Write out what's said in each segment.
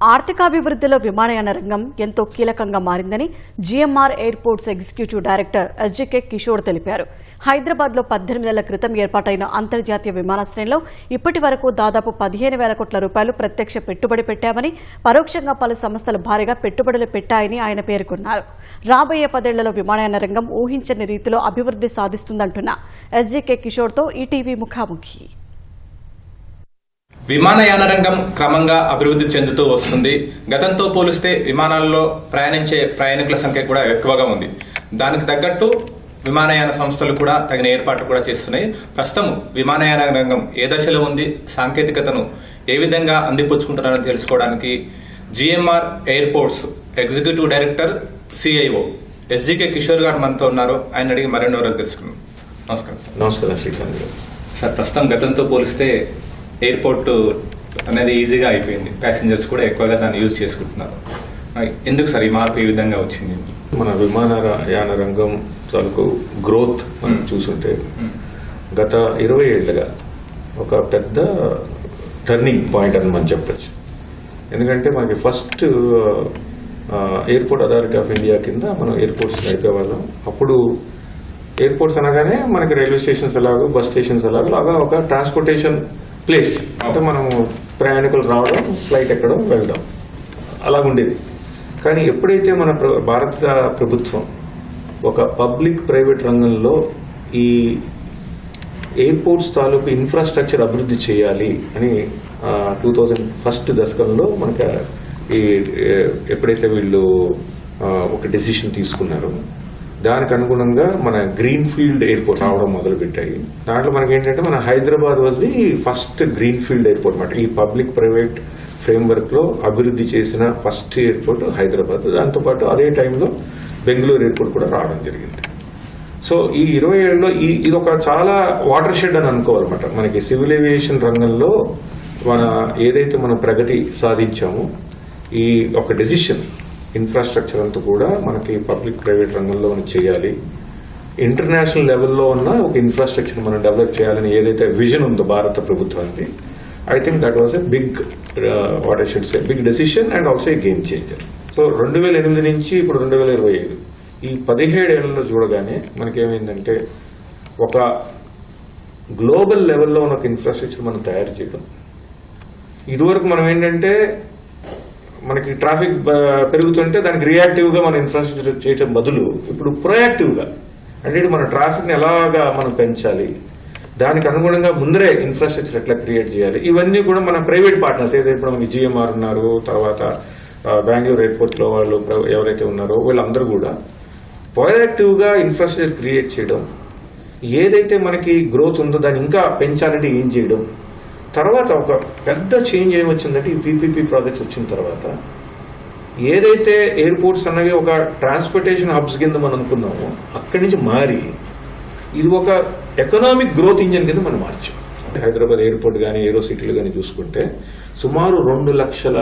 ఆర్థికాభివృద్ధిలో విమానయాన రంగం ఎంతో కీలకంగా మారిందని GMR airports executive director SGK Kishore తెలిపారు. హైదరాబాద్లో 18 ఏళ్ల క్రితం ఏర్పాటైన అంతర్జాతీయ విమానాశ్రయంలో ఇప్పటి వరకు దాదాపు 15,000 కోట్ల రూపాయలు ప్రత్యక్ష పెట్టుబడి పెట్టామని, పరోక్షంగా పలు సంస్థలు భారీగా పెట్టుబడులు పెట్టాయని ఆయన పేర్కొన్నారు. రాబోయే 10 ఏళ్లలో విమానయాన రంగం ఊహించని రీతిలో అభివృద్ధి సాధిస్తుందంటున్న ఎస్జీకే కిషోర్తో ఈటీవీ ముఖాముఖి. విమానయాన రంగం క్రమంగా అభివృద్ధి చెందుతూ వస్తుంది. గతంతో పోలిస్తే విమానాల్లో ప్రయాణించే ప్రయాణికుల సంఖ్య కూడా ఎక్కువగా ఉంది. దానికి తగ్గట్టు విమానయాన సంస్థలు కూడా తగిన ఏర్పాట్లు కూడా చేస్తున్నాయి. ప్రస్తుతం విమానయాన రంగం ఏ దశలో ఉంది, సాంకేతికతను ఏ విధంగా అందిపుచ్చుకుంటున్నారో తెలుసుకోవడానికి GMR airports executive director CIO SGK Kishore గారు మనతో ఉన్నారు. ఆయన అడిగి మరిన్ని వివరాలు తెలుసుకున్నాం. నమస్కారం సార్. నమస్కారం శ్రీకాంత్ గారు. సార్, ప్రస్తుతం గతంతో పోలిస్తే ఎయిర్పోర్ట్ అనేది ఈజీగా అయిపోయింది. ప్యాసింజర్స్ కూడా ఎక్కువగా దాన్ని యూజ్ చేసుకుంటున్నారు. ఎందుకు సార్ ఈ మార్పు ఈ విధంగా వచ్చింది? మన విమానయాన రంగం తాలూకు గ్రోత్ మనం చూసుంటే గత 20 ఏళ్లుగా ఒక పెద్ద టర్నింగ్ పాయింట్ అని మనం చెప్పచ్చు. ఎందుకంటే మనకి first airport authority of India కింద మనం ఎయిర్పోర్ట్స్ నడిపేవాళ్ళం. అప్పుడు ఎయిర్పోర్ట్స్ అనగానే మనకి రైల్వే స్టేషన్స్ ఎలాగో, బస్ స్టేషన్స్ ఎలాగో అలాగా ఒక ట్రాన్స్పోర్టేషన్ ప్లేస్. అంటే మనము ప్రయాణికులు రావడం, ఫ్లైట్ ఎక్కడం, వెళ్ళడం అలాగుండేది. కానీ ఎప్పుడైతే మన భారత ప్రభుత్వం ఒక పబ్లిక్ ప్రైవేట్ రంగంలో ఈ ఎయిర్పోర్ట్స్ తాలూకు ఇన్ఫ్రాస్ట్రక్చర్ అభివృద్ధి చేయాలి అని 2001 దశకంలో మనకి ఎప్పుడైతే వీళ్ళు ఒక డెసిషన్ తీసుకున్నారో దానికి అనుగుణంగా మన గ్రీన్ ఫీల్డ్ ఎయిర్పోర్ట్ రావడం మొదలుపెట్టాయి. దాంట్లో మనకి ఏంటంటే మన Hyderabad was the first green field airport అన్నమాట. ఈ పబ్లిక్ ప్రైవేట్ ఫ్రేమ్వర్క్ లో అభివృద్ధి చేసిన ఫస్ట్ ఎయిర్పోర్ట్ హైదరాబాద్. దాంతోపాటు అదే టైంలో బెంగళూరు ఎయిర్పోర్ట్ కూడా రావడం జరిగింది. సో ఈ 20 ఏళ్ళలో ఇది ఒక చాలా వాటర్ షెడ్ అని అనుకోవాలన్నమాట. మనకి సివిల్ ఏవియేషన్ రంగంలో మన ఏదైతే మనం ప్రగతి సాధించామో ఈ ఒక డెసిషన్ ఇన్ఫ్రాస్ట్రక్చర్ అంతా కూడా మనకి పబ్లిక్ ప్రైవేట్ రంగంలో మనం చేయాలి. ఇంటర్నేషనల్ లెవెల్లో ఉన్న ఒక ఇన్ఫ్రాస్ట్రక్చర్ మనం డెవలప్ చేయాలని ఏదైతే విజన్ ఉందో భారత ప్రభుత్వానికి, I think that was a big what I should say big decision and also a game changer. So 2008 నుంచి ఇప్పుడు 2025 ఈ 17 ఏళ్లలో చూడగానే మనకేమైందంటే ఒక గ్లోబల్ లెవెల్లో ఉన్న ఒక ఇన్ఫ్రాస్ట్రక్చర్ మనం తయారు చేయడం. ఇదివరకు మనం ఏంటంటే మనకి ట్రాఫిక్ పెరుగుతుంటే దానికి రియాక్టివ్ గా మన ఇన్ఫ్రాస్ట్రక్చర్ చేయడం బదులు ఇప్పుడు ప్రొయాక్టివ్ గా, అంటే మన ట్రాఫిక్ ని ఎలాగా మనం పెంచాలి, దానికి అనుగుణంగా ముందరే ఇన్ఫ్రాస్ట్రక్చర్ ఎట్లా క్రియేట్ చేయాలి, ఇవన్నీ కూడా మన ప్రైవేట్ పార్ట్నర్స్ ఏదైతే ఇప్పుడు మనకి జిఎంఆర్ ఉన్నారు, తర్వాత బెంగళూరు ఎయిర్పోర్ట్ లో వాళ్ళు ఎవరైతే ఉన్నారో వీళ్ళందరూ కూడా ప్రొయాక్టివ్ గా ఇన్ఫ్రాస్ట్రక్చర్ క్రియేట్ చేయడం, ఏదైతే మనకి గ్రోత్ ఉందో దాన్ని ఇంకా పెంచాలంటే ఏం చేయడం. తర్వాత ఒక పెద్ద చేంజ్ ఏమొచ్చిందంటే ఈ పీపీపీ ప్రాజెక్ట్స్ వచ్చిన తర్వాత ఏదైతే ఎయిర్పోర్ట్స్ అన్నవి ఒక ట్రాన్స్పోర్టేషన్ హబ్స్ కింద మనం అనుకున్నామో అక్కడి నుంచి మారి ఇది ఒక ఎకనామిక్ గ్రోత్ ఇంజిన్ కింద మనం మార్చాం. హైదరాబాద్ ఎయిర్పోర్ట్ కానీ ఏరో సిటీలు కానీ చూసుకుంటే సుమారు 2 లక్షల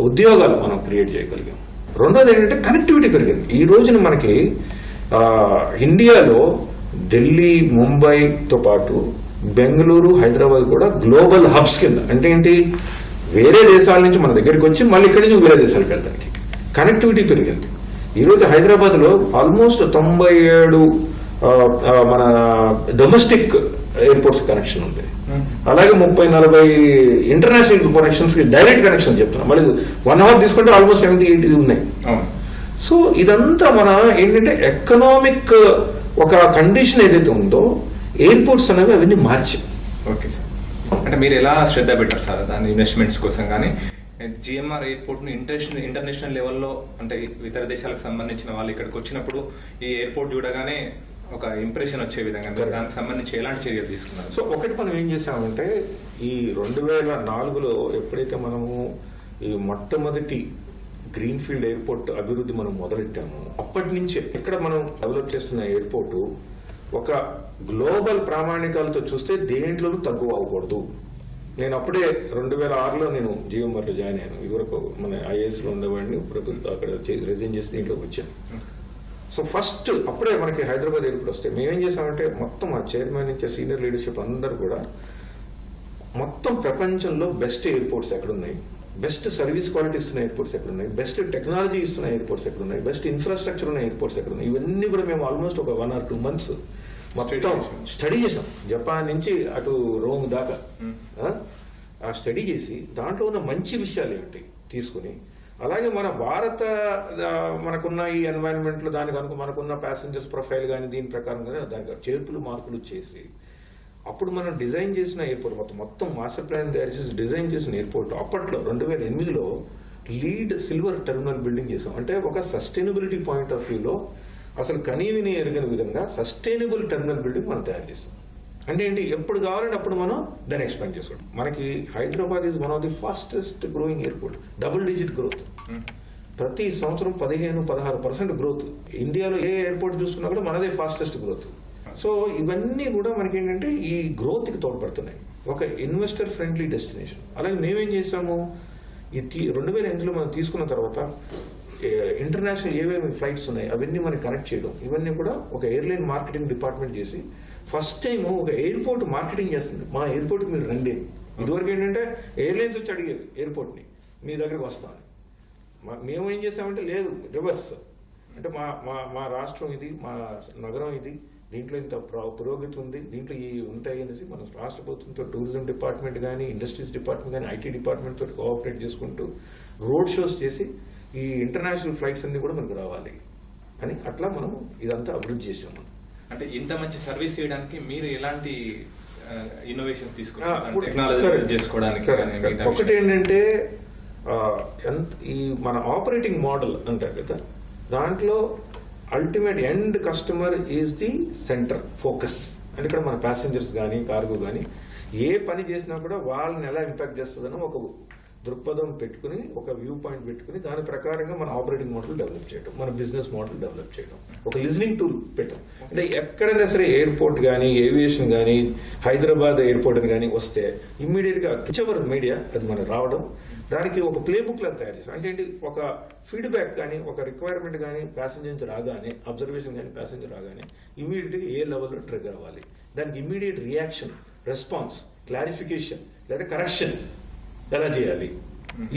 ఉద్యోగాలు మనం క్రియేట్ చేయగలిగాం. రెండోది ఏంటంటే కనెక్టివిటీ పెరిగింది. ఈ రోజున మనకి ఇండియాలో ఢిల్లీ, ముంబైతో పాటు బెంగళూరు, హైదరాబాద్ కూడా గ్లోబల్ హబ్స్ కింద, అంటే ఏంటి, వేరే దేశాల నుంచి మన దగ్గరికి వచ్చి మళ్ళీ ఇక్కడి నుంచి వేరే దేశాలకు వెళ్ళడానికి కనెక్టివిటీ పెరిగింది. ఈరోజు హైదరాబాద్ లో ఆల్మోస్ట్ 97 మన డొమెస్టిక్ ఎయిర్పోర్ట్స్ కనెక్షన్ ఉంది. అలాగే 30-40 ఇంటర్నేషనల్ కనెక్షన్స్ కి డైరెక్ట్ కనెక్షన్ చెప్తున్నాం. మళ్ళీ 1 అవర్ తీసుకుంటే ఆల్మోస్ట్ 70-80 ఉన్నాయి. సో ఇదంతా మన ఏంటంటే ఎకనామిక్ ఒక కండిషన్ ఏదైతే ఉందో ఎయిర్పోర్ట్స్ అనేవి అవన్నీ మార్చాయి. ఓకే సార్, అంటే మీరు ఎలా శ్రద్ధ పెట్టారు సార్ దాని ఇన్వెస్ట్మెంట్స్ కోసం? కానీ జిఎంఆర్ ఎయిర్పోర్ట్ ను ఇంటర్నేషనల్ లెవెల్లో, అంటే ఇతర దేశాలకు సంబంధించిన వాళ్ళు ఇక్కడికి వచ్చినప్పుడు ఈ ఎయిర్పోర్ట్ చూడగానే ఒక ఇంప్రెషన్ వచ్చే విధంగా దానికి సంబంధించి ఎలాంటి చర్యలు తీసుకున్నారు? సో ఒకటి మనం ఏం చేసామంటే ఈ 2004లో ఎప్పుడైతే మనము ఈ మొట్టమొదటి గ్రీన్ ఫీల్డ్ ఎయిర్పోర్ట్ అభివృద్ధి మనం మొదలెట్టాము, అప్పటి నుంచే ఇక్కడ మనం డెవలప్ చేస్తున్న ఎయిర్పోర్టు ఒక గ్లోబల్ ప్రామాణికాలతో చూస్తే దేంట్లోనూ తక్కువ అవ్వకూడదు. నేను అప్పుడే 2006లో నేను జిఎంఆర్లో జాయిన్ అయ్యాను. ఇదివరకు మన ఐఏఎస్ లో ఉండేవాడిని, అక్కడ రిజైన్ చేసి దీంట్లోకి వచ్చాను. సో ఫస్ట్ అప్పుడే మనకి హైదరాబాద్ ఎయిర్పోర్ట్ వస్తే మేమేం చేసామంటే మొత్తం ఆ చైర్మన్ నుంచి సీనియర్ లీడర్షిప్ అందరూ కూడా మొత్తం ప్రపంచంలో బెస్ట్ ఎయిర్పోర్ట్స్ ఎక్కడున్నాయి, బెస్ట్ సర్వీస్ క్వాలిటీ ఇస్తున్న ఎయిర్పోర్ట్స్ ఎక్కడ ఉన్నాయి, బెస్ట్ టెక్నాలజీ ఇస్తున్న ఎయిర్పోర్ట్స్ ఎక్కడ ఉన్నాయి, బెస్ట్ ఇన్ఫ్రాస్ట్రక్చర్ ఉన్న ఎయిర్పోర్ట్స్ ఎక్కడ ఉన్నాయి, ఇవన్నీ కూడా మేము ఆల్మోస్ట్ ఒక 1 or 2 months మొత్తం స్టడీ చేసాం. జపాన్ నుంచి అటు రోమ్ దాకా ఆ స్టడీ చేసి దాంట్లో ఉన్న మంచి విషయాలు ఏమిటి తీసుకుని, అలాగే మన భారత మనకున్న ఈ ఎన్వైరన్మెంట్ లో దానికి అనుకో మనకున్న ప్యాసింజర్స్ ప్రొఫైల్ కానీ దీని ప్రకారం కానీ దానికి చేర్పులు మార్పులు చేసి అప్పుడు మనం డిజైన్ చేసిన ఎయిర్పోర్ట్ మొత్తం మాస్టర్ ప్లాన్ తయారు చేసి డిజైన్ చేసిన ఎయిర్పోర్ట్ అప్పట్లో 2008లో లీడ్ సిల్వర్ టెర్మినల్ బిల్డింగ్ చేసాం. అంటే ఒక సస్టైనబిలిటీ పాయింట్ ఆఫ్ వ్యూలో అసలు కనీవిని ఎరగని విధంగా సస్టైనబుల్ టెర్మినల్ బిల్డింగ్ మనం తయారు చేసాం. అంటే ఏంటి, ఎప్పుడు కావాలంటే అప్పుడు మనం దాన్ని ఎక్స్పాండ్ చేసుకోవడం. మనకి Hyderabad is one of the fastest growing airport, double-digit growth. ప్రతి సంవత్సరం 15-16% గ్రోత్. ఇండియాలో ఏ ఎయిర్పోర్ట్ చూసుకున్నా కూడా మనదే ఫాస్టెస్ట్ గ్రోత్. సో ఇవన్నీ కూడా మనకి ఏంటంటే ఈ గ్రోత్ కి తోడ్పడుతున్నాయి. ఒక ఇన్వెస్టర్ ఫ్రెండ్లీ డెస్టినేషన్. అలాగే మేమేం చేసాము, ఈ 2008లో మనం తీసుకున్న తర్వాత ఇంటర్నేషనల్ ఏవేమి ఫ్లైట్స్ ఉన్నాయి అవన్నీ మనం కనెక్ట్ చేయడం, ఇవన్నీ కూడా ఒక ఎయిర్లైన్ మార్కెటింగ్ డిపార్ట్మెంట్ చేసి ఫస్ట్ టైం ఒక ఎయిర్పోర్ట్ మార్కెటింగ్ చేస్తుంది. మా ఎయిర్పోర్ట్కి మీరు రండి. ఇదివరకు ఏంటంటే ఎయిర్లైన్స్ వచ్చి అడిగేది ఎయిర్పోర్ట్ని, మీ దగ్గరికి వస్తామని. మేము ఏం చేసామంటే లేదు, రివర్స్. అంటే మా రాష్ట్రం ఇది, మా నగరం ఇది, దీంట్లో ఇంత పురోగతి ఉంది, దీంట్లో ఈ ఉంటాయి అనేసి మన రాష్ట్ర ప్రభుత్వంతో టూరిజం డిపార్ట్మెంట్ కానీ, ఇండస్ట్రీస్ డిపార్ట్మెంట్ కానీ, ఐటీ డిపార్ట్మెంట్ తోటి కోఆపరేట్ చేసుకుంటూ రోడ్ షోస్ చేసి ఈ ఇంటర్నేషనల్ ఫ్లైట్స్ అన్ని కూడా మనకు రావాలి అని అట్లా మనం ఇదంతా అభివృద్ధి చేసాం. అంటే ఇంత మంచి సర్వీస్ చేయడానికి మీరు ఎలాంటి ఇన్నోవేషన్ తీసుకొస్తారు చేసుకోవడానికి? ఒకటి ఏంటంటే ఈ మన ఆపరేటింగ్ మోడల్ అంటారు కదా, దాంట్లో ultimate end customer is the centre focus. అంటే ఇక్కడ మన ప్యాసింజర్స్ కానీ కార్గో కానీ ఏ పని చేసినా కూడా వాళ్ళని ఎలా ఇంపాక్ట్ చేస్తుందని ఒక దృక్పథం పెట్టుకుని, ఒక వ్యూ పాయింట్ పెట్టుకుని దాని ప్రకారంగా మన ఆపరేటింగ్ మోడల్ డెవలప్ చేయడం, మన బిజినెస్ మోడల్ డెవలప్ చేయడం, ఒక లిజనింగ్ టూల్ పెట్టాం. అంటే ఎక్కడైనా సరే ఎయిర్పోర్ట్ కానీ, ఏవియేషన్ కానీ, హైదరాబాద్ ఎయిర్పోర్ట్ అని కానీ వస్తే ఇమ్మీడియట్ గా కిచెవర్ మీడియా అది మనకు రావడం, దానికి ఒక ప్లే బుక్ లాగా తయారు చేస్తాం. అంటే ఏంటి, ఒక ఫీడ్బ్యాక్ కానీ, ఒక రిక్వైర్మెంట్ కానీ ప్యాసింజర్ రాగానే, అబ్జర్వేషన్ కానీ ప్యాసింజర్ రాగానే ఇమ్మీడియట్ గా ఏ లెవెల్లో ట్రిగర్ అవ్వాలి, దానికి ఇమ్మీడియట్ రియాక్షన్, రెస్పాన్స్, క్లారిఫికేషన్ లేదా కరెక్షన్ ఎలా చేయాలి,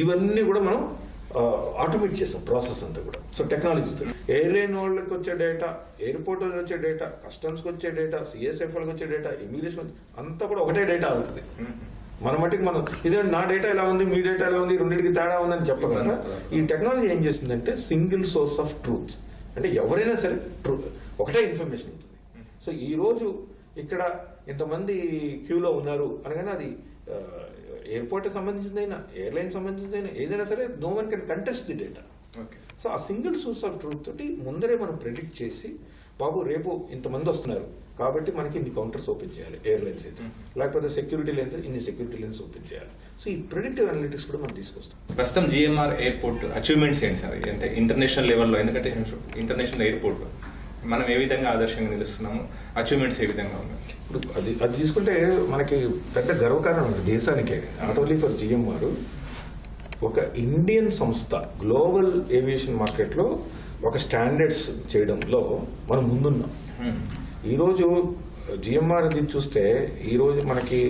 ఇవన్నీ కూడా మనం ఆటోమేట్ చేస్తాం ప్రాసెస్ అంతా కూడా. సో టెక్నాలజీతో ఎయిర్లైన్ వాళ్ళకి వచ్చే డేటా, ఎయిర్పోర్ట్ వాళ్ళకి వచ్చే డేటా, కస్టమ్స్కి వచ్చే డేటా, సిఎస్ఎఫ్ వాళ్ళకి వచ్చే డేటా, ఇమిగ్రేషన్ అంతా కూడా ఒకటే డేటా అవుతుంది. మన మట్టికి మనం ఇదే నా డేటా ఎలా ఉంది, మీ డేటా ఎలా ఉంది, రెండింటికి తేడా ఉందని చెప్పగలరా? ఈ టెక్నాలజీ ఏం చేస్తుందంటే సింగిల్ సోర్స్ ఆఫ్ ట్రూత్. అంటే ఎవరైనా సరే ఒకటే ఇన్ఫర్మేషన్ ఉంటుంది. సో ఈ రోజు ఇక్కడ ఇంతమంది క్యూలో ఉన్నారు అనగానే అది ఎయిర్పోర్ట్ సంబంధించిందైనా, ఎయిర్లైన్ సంబంధించిందైనా, ఏదైనా సరే no one can contest the data. So ఆ సింగిల్ సోర్స్ ఆఫ్ ట్రూత్ తోటి ముందరే మనం ప్రెడిక్ట్ చేసి, బాబు రేపు ఇంతమంది వస్తున్నారు కాబట్టి మనకి ఇన్ని కౌంటర్స్ ఓపెన్ చేయాలి ఎయిర్లైన్స్ అయితే, లేకపోతే సెక్యూరిటీ లైన్స్ ఇన్ని సెక్యూరిటీ లైన్స్ ఓపెన్ చేయాలి. సో ఈ ప్రెడిక్టివ్ అనలిటిక్స్ కూడా మనం తీసుకొస్తాం. ప్రస్తుతం జిఎంఆర్ ఎయిర్పోర్ట్ అచీవ్మెంట్స్ ఏంటి సార్? అంటే ఇంటర్నేషనల్ లెవెల్లో, ఎందుకంటే ఇంటర్నేషనల్ ఎయిర్పోర్ట్ మనం ఏ విధంగా ఆదర్శంగా నిలుస్తున్నాము, అచీవ్మెంట్స్ ఏ విధంగా ఉన్నాయి? ఇప్పుడు అది తీసుకుంటే మనకి పెద్ద గర్వకారణం ఉంది దేశానికే, నాట్ ఓన్లీ ఫర్ జిఎంఆర్. ఒక ఇండియన్ సంస్థ గ్లోబల్ ఏవియేషన్ మార్కెట్ లో ఒక స్టాండర్డ్స్ చేయడంలో మనం ముందున్నాం. ఈరోజు జిఎంఆర్ చూస్తే ఈరోజు మనకి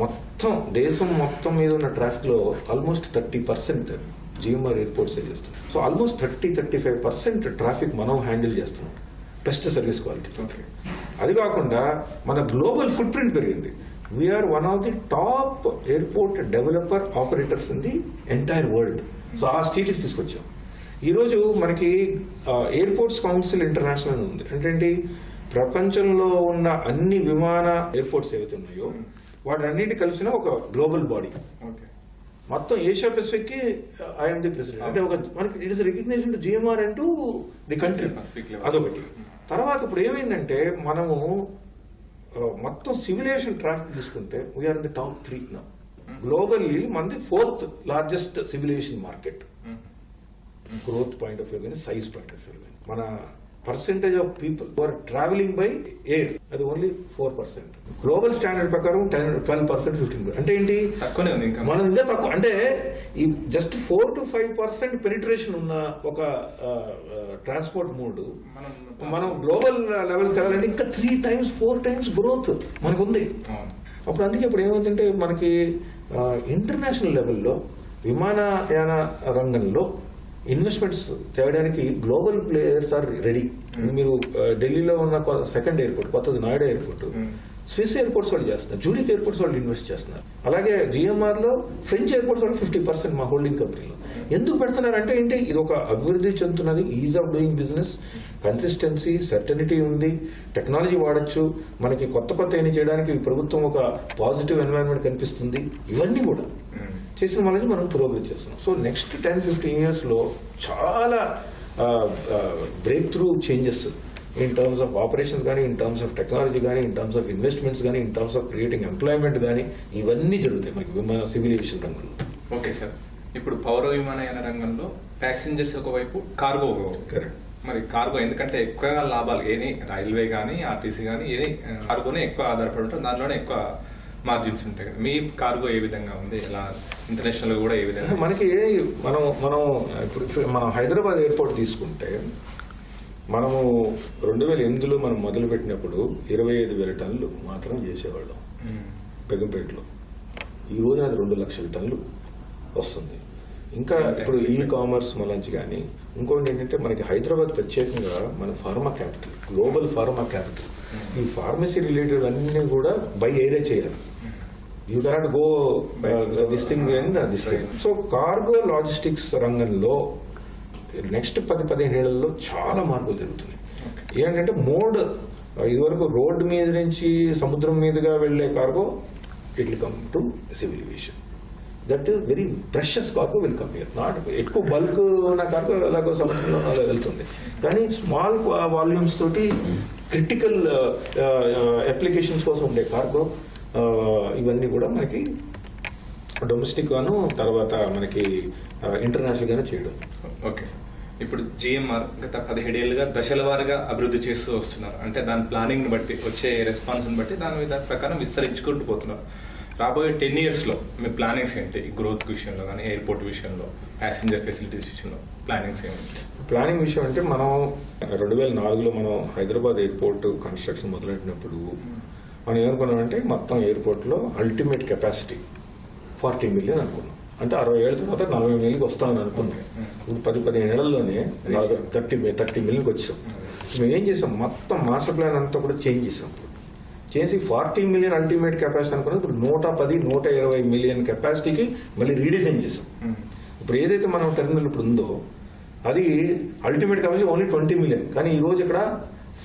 మొత్తం దేశం మొత్తం మీద ఉన్న ట్రాఫిక్ లో ఆల్మోస్ట్ 30% జిఎంఆర్ ఎయిర్పోర్ట్స్ చేస్తాం. సో ఆల్మోస్ట్ 30-35% ట్రాఫిక్ మనం హ్యాండిల్ చేస్తున్నాం బెస్ట్ సర్వీస్ క్వాలిటీ. అది కాకుండా మన గ్లోబల్ ఫుట్ ప్రింట్ పెరిగింది. We are one of the top airport developer operators in the entire world. So ఆ స్టేటస్ తీసుకొచ్చాం. ఈరోజు మనకి ఎయిర్పోర్ట్స్ కౌన్సిల్ ఇంటర్నేషనల్ ఉంది. అంటే ప్రపంచంలో ఉన్న అన్ని విమాన ఎయిర్పోర్ట్స్ ఏవైతే ఉన్నాయో వాటన్నిటి కలిసిన ఒక గ్లోబల్ బాడీ. మొత్తం ఏషియా పెసిఫిక్ కి ఐఎమ్ ది ప్రెసిడెంట్. అంటే ఒక మనకి it is recognition to GMR and to the country. అదొకటి. తర్వాత ఇప్పుడు ఏమైందంటే మనము మొత్తం సివిలేషన్ ట్రాఫిక్ తీసుకుంటే వీఆర్ ఇన్ ది టాప్ 3 నా. గ్లోబల్లీ మనది 4th largest civil aviation market. Growth point of view కానీ, సైజ్ పాయింట్ ఆఫ్ వ్యూ కానీ, మన percentage of people are travelling by air అది ఓన్లీ 4%. గ్లోబల్ స్టాండర్డ్ ప్రకారం 12%, 15%. అంటే ఏంటి, తక్కువనే ఉంది. మనం ఇంకా తక్కువ. అంటే ఈ జస్ట్ 4-5% పెనిట్రేషన్ ఉన్న ఒక ట్రాన్స్పోర్ట్ మోడ్ మనం గ్లోబల్ లెవెల్స్ వెళ్ళాలంటే ఇంకా 3 times 4 times గ్రోత్ మనకు ఉంది. అప్పుడు అందుకే ఇప్పుడు ఏమైందంటే మనకి ఇంటర్నేషనల్ లెవెల్లో విమానయాన రంగంలో ఇన్వెస్ట్మెంట్స్ చేయడానికి గ్లోబల్ ప్లేయర్స్ ఆర్ రెడీ. మీరు ఢిల్లీలో ఉన్న సెకండ్ ఎయిర్పోర్ట్ కొత్తది నోయిడా ఎయిర్పోర్ట్, స్విస్ ఎయిర్పోర్ట్స్ వాళ్ళు చేస్తున్నారు, జూరిక్ ఎయిర్పోర్ట్స్ వాళ్ళు ఇన్వెస్ట్ చేస్తున్నారు. అలాగే జిఎంఆర్ లో ఫ్రెంచ్ ఎయిర్పోర్ట్స్ వాళ్ళు 50% మా హోల్డింగ్ కంపెనీలో. ఎందుకు పెడుతున్నారంటే ఏంటి, ఇది ఒక అభివృద్ధి చెందుతున్నది, is of doing business, consistency, certainty ఉంది, టెక్నాలజీ వాడచ్చు, మనకి కొత్త ఏమి చేయడానికి ప్రభుత్వం ఒక పాజిటివ్ ఎన్వైరన్మెంట్ కనిపిస్తుంది. ఇవన్నీ కూడా చేసిన వాళ్ళని మనం పురోగతి చేస్తున్నాం. సో నెక్స్ట్ 10-15 years లో చాలా break through changes in terms of operations కానీ, ఇన్ టర్మ్స్ ఆఫ్ టెక్నాలజీ కానీ, ఇన్ టర్మ్స్ ఆఫ్ ఇన్వెస్ట్మెంట్స్ కానీ, in terms of creating employment కానీ, ఇవన్నీ జరుగుతాయి మనకి విమాన సివిల్ ఏవియేషన్ రంగంలో. ఓకే సార్, ఇప్పుడు పౌర విమానయాన రంగంలో ప్యాసింజర్స్ ఒకవైపు, కార్గో కరెక్ట్. మరి కార్గో ఎందుకంటే ఎక్కువగా లాభాలు ఏని రైల్వే కానీ ఆర్టీసీ కానీ ఏది కార్గోనే ఎక్కువ ఆధారపడి ఉంటుంది, దానిలోనే ఎక్కువ మార్జిన్స్ ఉంటాయి కదా. మీ కార్గో ఏ విధంగా ఉంది, ఎలా ఇంటర్నేషనల్ గా కూడా ఏ విధంగా? మనకి మనం ఇప్పుడు మనం హైదరాబాద్ ఎయిర్పోర్ట్ తీసుకుంటే, మనము 2008లో మనం మొదలు పెట్టినప్పుడు 25,000 టన్నులు మాత్రం చేసేవాళ్ళం బెగంపేటలో. ఈ రోజు అది 2 లక్షల టన్నులు వస్తుంది. ఇంకా ఇప్పుడు ఈ కామర్స్ మలంచి కానీ, ఇంకోటి ఏంటంటే మనకి హైదరాబాద్ ప్రత్యేకంగా మన pharma capital, global pharma capital. ఈ ఫార్మసీ రిలేటెడ్ అన్ని కూడా బై ఏరియా చేయాలి. You cannot go this thing and this thing. So cargo logistics రంగంలో నెక్స్ట్ 10-15 ఏళ్లలో చాలా మార్పులు జరుగుతున్నాయి. ఏంటంటే మోడ్, ఇదివరకు రోడ్డు మీద నుంచి సముద్రం మీదుగా వెళ్లే cargo, it will come to civil aviation. That very precious cargo will come here. Not ఎక్కువ బల్క్ ఉన్న కార్గో అలాగో సముద్రంలో అలా వెళ్తుంది, కానీ స్మాల్ వాల్యూమ్స్ తోటి క్రిటికల్ అప్లికేషన్స్ కోసం ఉండే కార్గో, ఇవన్నీ కూడా మనకి డొమెస్టిక్ గాను, తర్వాత మనకి ఇంటర్నేషనల్ గాను చేయడం. ఓకే సార్, ఇప్పుడు జిఎంఆర్ గత 17 ఏళ్లుగా దశల వారీగా అభివృద్ధి చేస్తూ వస్తున్నారు. అంటే దాని ప్లానింగ్ ని బట్టి, వచ్చే రెస్పాన్స్ ని బట్టి దాని ప్రకారం విస్తరించుకుంటూ పోతున్నారు. రాబోయే 10 years లో మీ ప్లానింగ్స్ ఏంటి? గ్రోత్ విషయంలో కానీ, ఎయిర్పోర్ట్ విషయంలో, ప్యాసింజర్ ఫెసిలిటీస్ విషయంలో ప్లానింగ్స్ ఏంటి? ప్లానింగ్ విషయం అంటే, మనం 2004లో మనం హైదరాబాద్ ఎయిర్పోర్ట్ కన్స్ట్రక్షన్ మొదలెట్టినప్పుడు మనం ఏమనుకున్నామంటే, మొత్తం ఎయిర్పోర్ట్ లో అల్టిమేట్ కెపాసిటీ 40 million అనుకున్నాం. అంటే 60 ఏళ్ల తర్వాత 40 millionకి వస్తామని అనుకున్నాం. ఇప్పుడు 10-15 ఏళ్లలోనే 30 millionకి వచ్చాం. మేము ఏం చేసాం, మొత్తం మాస్టర్ ప్లాన్ అంతా కూడా చేంజ్ చేసాం. చేసి 40 million అల్టిమేట్ కెపాసిటీ అనుకున్నాం. ఇప్పుడు 110-120 million కెపాసిటీకి మళ్ళీ రీడిజైన్ చేసాం. ఇప్పుడు ఏదైతే మనం టెర్మినల్ ఇప్పుడు ఉందో, అది అల్టిమేట్ కెపాసిటీ ఓన్లీ 20 million. కానీ ఈ రోజు ఇక్కడ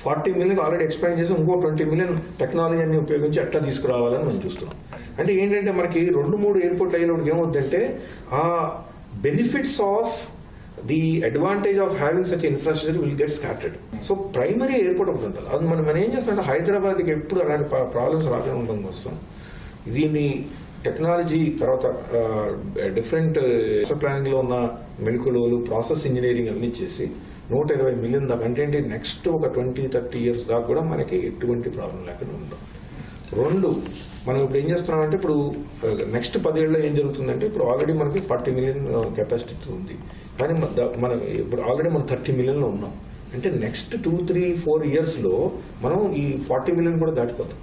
40 million ఆల్రెడీ ఎక్స్పాండ్ చేసి ఇంకో 20 million టెక్నాలజీ అన్ని ఉపయోగించి ఎట్లా తీసుకురావాలని మనం చూస్తున్నాం. అంటే ఏంటంటే మనకి 2-3 ఎయిర్పోర్ట్లు అయ్యేటప్పుడు ఏమవుతుందంటే, ఆ benefits of the advantage of having such infrastructure will get scattered. So primary airport ఒకటి ఉంటుంది. అది మనం ఏం చేస్తామంటే, హైదరాబాద్కి ఎప్పుడు అలాంటి ప్రాబ్లమ్స్ రాకుండా ఉండడం కోసం దీన్ని టెక్నాలజీ, తర్వాత డిఫరెంట్ ప్లానింగ్ లో ఉన్న మెడికల్ ప్రాసెస్ ఇంజనీరింగ్ అన్ని చేసి 120 million దాకా, అంటే నెక్స్ట్ ఒక 20-30 years దాకా కూడా మనకి ఎటువంటి ప్రాబ్లం లేకుండా ఉంటాం. 2, మనం ఇప్పుడు ఏం చేస్తున్నామంటే, ఇప్పుడు నెక్స్ట్ 10 ఏళ్ళలో ఏం జరుగుతుందంటే, ఇప్పుడు ఆల్రెడీ మనకి 40 million కెపాసిటీ ఉంది, కానీ మనం ఇప్పుడు ఆల్రెడీ మనం 30 million లో ఉన్నాం. అంటే నెక్స్ట్ 2-3-4 years లో మనం ఈ 40 million కూడా దాటిపోతాం,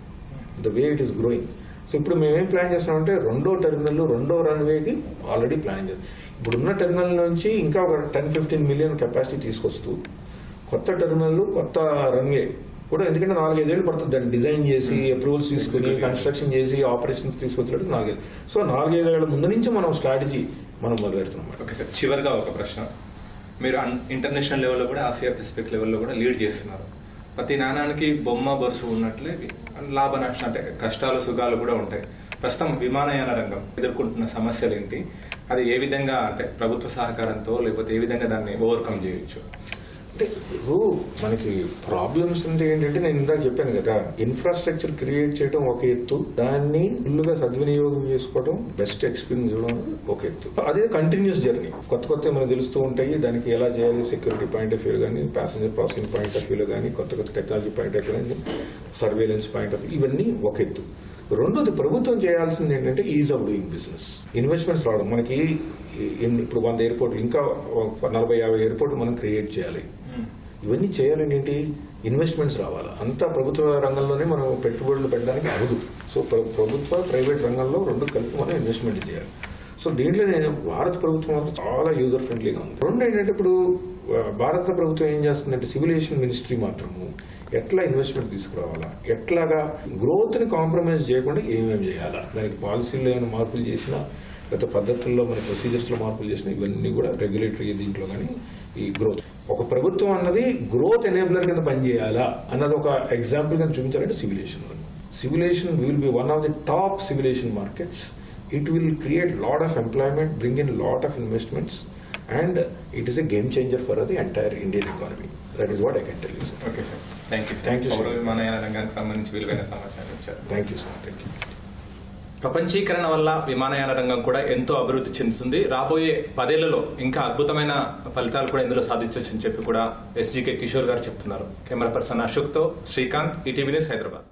the way it is growing. So ఇప్పుడు మేమేం ప్లాన్ చేస్తున్నామంటే, 2వ టెర్మినల్, 2వ రన్వేకి ఆల్రెడీ ప్లాన్ చేస్తాం. ఇప్పుడున్న టెర్మినల్ నుంచి ఇంకా ఒక 10-15 million కెపాసిటీ తీసుకొస్తూ, కొత్త టెర్మినల్, కొత్త రన్వే కూడా, ఎందుకంటే 4-5 ఏళ్ళు పడుతుంది దాన్ని డిజైన్ చేసి, అప్రూవల్స్ తీసుకుని, కన్స్ట్రక్షన్ చేసి, ఆపరేషన్స్ తీసుకొచ్చినట్టు 4 ఏళ్ళు. సో 4-5 ఏళ్ల ముందు నుంచి మనం స్ట్రాటజీ మనం మొదలెడుతున్నాం. ఓకే సార్, చివరిగా ఒక ప్రశ్న. మీరు ఇంటర్నేషనల్ లెవెల్లో కూడా, ఆసియా పెసిఫిక్ లెవెల్లో కూడా లీడ్ చేస్తున్నారు. ప్రతి నాణానికి బొమ్మ బొరుసు ఉన్నట్లే లాభ నష్టం, అంటే కష్టాలు సుఖాలు కూడా ఉంటాయి. ప్రస్తుతం విమానయాన రంగం ఎదుర్కొంటున్న సమస్యలు ఏంటి? అది ఏ విధంగా, అంటే ప్రభుత్వ సహకారంతో, లేకపోతే ఏ విధంగా దాన్ని ఓవర్కమ్ చేయొచ్చు? అంటే ఇప్పుడు మనకి ప్రాబ్లమ్స్ అంటే ఏంటంటే, నేను ఇందాక చెప్పాను కదా, ఇన్ఫ్రాస్ట్రక్చర్ క్రియేట్ చేయడం ఒక ఎత్తు, దాన్ని ఫుల్గా సద్వినియోగం చేసుకోవడం, బెస్ట్ ఎక్స్పీరియన్స్ ఇవ్వడం ఒక ఎత్తు. అదే కంటిన్యూస్ జర్నీ, కొత్త మనకు తెలుస్తూ ఉంటాయి. దానికి ఎలా చేయాలి, సెక్యూరిటీ పాయింట్ ఆఫ్ వ్యూ కానీ, ప్యాసింజర్ ప్రాసెసింగ్ పాయింట్ ఆఫ్ వ్యూలో కానీ, కొత్త టెక్నాలజీ పాయింట్ ఆఫ్ వ్యూ కానీ, సర్వేలెన్స్ పాయింట్ ఆఫ్ వ్యూ, ఇవన్నీ ఒక ఎత్తు. 2ది, ప్రభుత్వం చేయాల్సింది ఏంటంటే is of doing business, investments రావడం. మనకి ఇప్పుడు 100 ఎయిర్పోర్ట్, ఇంకా 40-50 ఎయిర్పోర్ట్ మనం క్రియేట్ చేయాలి. ఇవన్నీ చేయాలంటే ఏంటి, ఇన్వెస్ట్మెంట్స్ రావాలి. అంతా ప్రభుత్వ రంగంలోనే మనం పెట్టుబడులు పెట్టడానికి అవ్వదు. సో ప్రభుత్వ, ప్రైవేట్ రంగంలో 2 కలిపి మనం ఇన్వెస్ట్మెంట్ చేయాలి. సో దీంట్లో నేను భారత ప్రభుత్వం మాత్రం చాలా యూజర్ ఫ్రెండ్లీగా ఉంది. రెండు ఏంటంటే ఇప్పుడు భారత ప్రభుత్వం ఏం చేస్తుందంటే సివిలేషన్ మినిస్ట్రీ మాత్రము ఎట్లా ఇన్వెస్ట్మెంట్ తీసుకురావాలా, ఎట్లాగా గ్రోత్ ని కాంప్రమైజ్ చేయకుండా ఏమేమి చేయాలా, దానికి పాలసీలో ఏమైనా మార్పులు చేసినా, గత పద్ధతుల్లో మన ప్రొసీజర్స్ లో మార్పులు చేసినా, ఇవన్నీ కూడా రెగ్యులేటరీ దీంట్లో కానీ ఈ గ్రోత్ ఒక ప్రభుత్వం అన్నది గ్రోత్ ఎనేబులర్ కింద పనిచేయాలా అన్నది ఒక ఎగ్జాంపుల్ గా చూపించాలంటే civilisation will be one of the top civilisation markets. It will create lot of employment, bring in lot of investments, and it is a game changer for the entire Indian economy. That is what I can tell you, sir. Okay sir, thank you Thank you, sir. పౌర విమానయాన రంగానికి సంబంధించి విలువైన సమాచారం ఇచ్చారు. Thank you, sir. Thank you. ప్రపంచీకరణ వల్ల విమానయాన రంగం కూడా ఎంతో అభివృద్ధి చెందుతుంది. రాబోయే 10 ఏళ్లలో ఇంకా అద్భుతమైన ఫలితాలు కూడా ఇందులో సాధించవచ్చని చెప్పి కూడా ఎస్జీకే కిషోర్ గారు చెప్తున్నారు. కెమెరా పర్సన్ అశోక్ తో శ్రీకాంత్, ఈటీవీ న్యూస్, హైదరాబాద్.